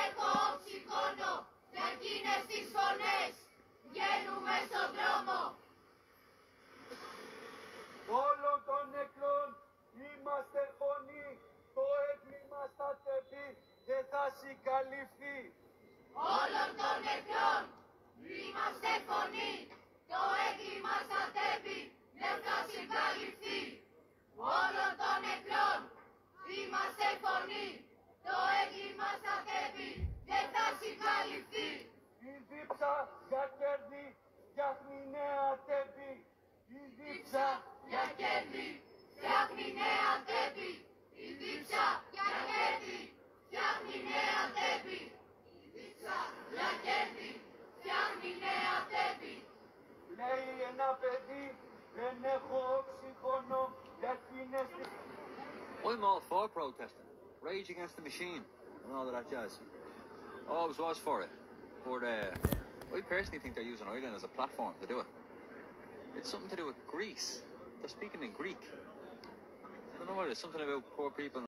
έχω οξυγόνο για εκείνες τις φωνές. Βγαίνουμε στον δρόμο. Όλων των νεκρών είμαστε φωνή. Το έγκλημα στα τεπή δεν θα συγκαλυφθεί. Όλων των νεκρών είμαστε φωνή. Το έγκλημα στα τέπη δεν θα συγκαλυφθεί. Όλων των νεκρών είμαστε φωνή. Το έγκλημα στα τέπη δεν θα συγκαλυφθεί. Η δίψα για κέρδη φτιάχνει νέα τέπη. Η δίψα Για κέρδη φτιάχνει νέα τέπη. Η δίψα για κέρδη φτιάχνει νέα τέπη. Η δίψα για κέρδη φτιάχνει νέα τέπη. λέει ένα παιδί, δεν έχω οξυγόνο για εκείνες τις... I'm all for protesting, rage against the machine, and all of that jazz. Always was for it, but I personally think they're using Ireland as a platform to do it. It's something to do with Greece. They're speaking in Greek. I don't know what it is, something about poor people.